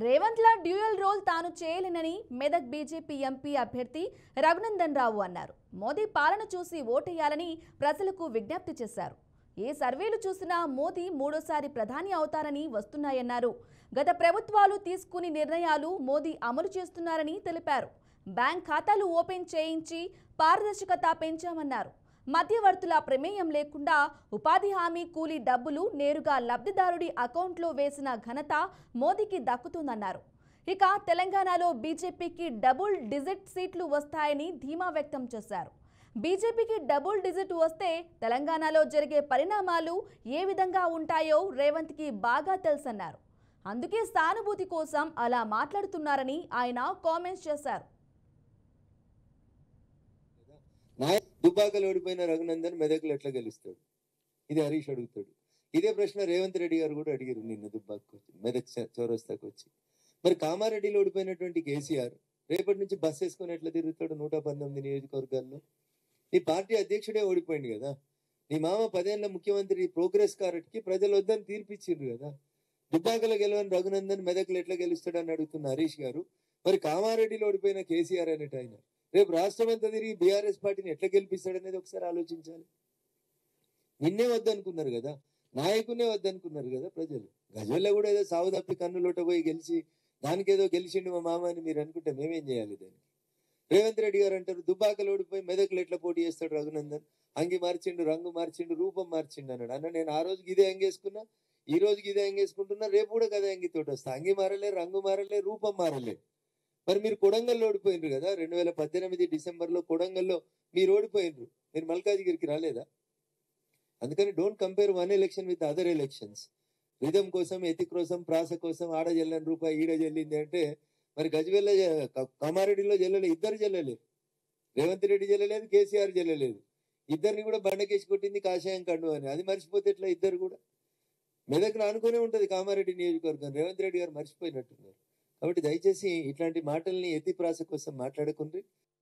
రేవంత్ల dual role తాను చేయలేనని Medak BJP MP అభ్యర్థి రఘునందన్ రావు అన్నారు. మోదీ పాలన చూసి ఓటేయాలని ప్రజలకు విజ్ఞప్తి చేశారు. ఏ సర్వేలు చూసినా మోదీ మూడోసారి ప్రధాని అవుతారని వస్తున్నాయన్నారు. గత ప్రభుత్వాలు తీసుకుని నిర్ణయాలు మోదీ అమలు చేస్తున్నారని తెలిపారు. బ్యాంక్ ఖాతాలు ఓపెన్ చేయించి పారదర్శకత పెంచామన్నారు. మధ్యవర్తుల ప్రమేయం లేకుండా ఉపాధి హామీ కూలీ డబ్బులు నేరుగా లబ్ధిదారుడి అకౌంట్లో వేసిన ఘనత మోదీకి దక్కుతుందన్నారు. ఇక తెలంగాణలో బీజేపీకి డబుల్ డిజిట్ సీట్లు వస్తాయని ధీమా వ్యక్తం చేశారు. బీజేపీకి డబుల్ డిజిట్ వస్తే తెలంగాణలో జరిగే పరిణామాలు ఏ విధంగా ఉంటాయో రేవంత్కి బాగా తెలుసన్నారు. అందుకే సానుభూతి కోసం అలా మాట్లాడుతున్నారని ఆయన కామెంట్స్ చేశారు. దుబ్బాకలు ఓడిపోయిన రఘునందన్ మెదక్లు ఎట్లా గెలుస్తాడు? ఇది హరీష్ అడుగుతాడు. ఇదే ప్రశ్న రేవంత్ రెడ్డి గారు కూడా అడిగారు నిన్న దుబ్బాకు వచ్చి, మెదక్ చౌరస్తాకు వచ్చి. మరి కామారెడ్డిలో ఓడిపోయినటువంటి కేసీఆర్ రేపటి నుంచి బస్ వేసుకొని ఎట్లా తిరుగుతాడు 119 నియోజకవర్గాల్లో? నీ పార్టీ అధ్యక్షుడే ఓడిపోయింది కదా. నీ మామ 10 ఏళ్ల ముఖ్యమంత్రి ప్రోగ్రెస్ కారట్కి ప్రజలు వద్దని తీర్పిచ్చిండ్రు కదా. దుబ్బాకలో గెలవని రఘునందన్ మెదక్లు ఎట్లా గెలుస్తాడు అని అడుగుతున్న హరీష్ గారు. మరి కామారెడ్డిలో ఓడిపోయిన కేసీఆర్ అనేట ఆయన రేపు రాష్ట్రం అంతా తిరిగి బీఆర్ఎస్ పార్టీని ఎట్లా గెలిపిస్తాడు అనేది ఒకసారి ఆలోచించాలి. నిన్నే వద్దనుకున్నారు కదా, నాయకునే వద్దనుకున్నారు కదా ప్రజలు. గజల్లో కూడా ఏదో సాగు తప్పి కన్నులోట పోయి గెలిచి దానికేదో గెలిచిండు మా మామ అని మీరు అనుకుంటే మేమేం చేయాలి దానికి? రేవంత్ రెడ్డి గారు అంటారు దుబ్బాకలు ఓడిపోయి మెదక్లు ఎట్లా పోటీ చేస్తాడు రఘునందన్, అంగి మార్చిండు, రంగు మార్చిండు, రూపం మార్చిండు అన్నాడు. అన్న నేను ఆ రోజుకి ఇదే అంగేసుకున్నా, ఈ రోజుకి ఇదే అంగేసుకుంటున్నా, రేపు కూడా కదే అంగితోటి వస్తా. అంగి మారలే, రంగు మారలే, రూపం మారలే. మరి మీరు కొడంగల్లో ఓడిపోయినరు కదా 2018 డిసెంబర్లో కొడంగల్లో మీరు ఓడిపోయినరు. మీరు మల్కాజిగిరికి రాలేదా? అందుకని don't compare one election with other elections. Rhythm కోసం, ఎతిక్ కోసం, ప్రాస కోసం ఆడ జల్లని రూపాయి ఈడ జల్లింది అంటే మరి గజ్వేల్లో కామారెడ్డిలో జల్లలేదు, ఇద్దరు జల్లలేదు. రేవంత్ రెడ్డి జల్లలేదు, కేసీఆర్ జల్లలేదు. ఇద్దరిని కూడా బండకేసి కొట్టింది కాషాయం కండు అని. అది మర్చిపోతే ఎట్లా? ఇద్దరు కూడా మెదక్ను అనుకునే ఉంటది కామారెడ్డి నియోజకవర్గం. రేవంత్ రెడ్డి గారు మర్చిపోయినట్టున్నారు. కాబట్టి దయచేసి ఇట్లాంటి మాటల్ని ఎత్తి ప్రాస కోసం మాట్లాడకుండ్రి.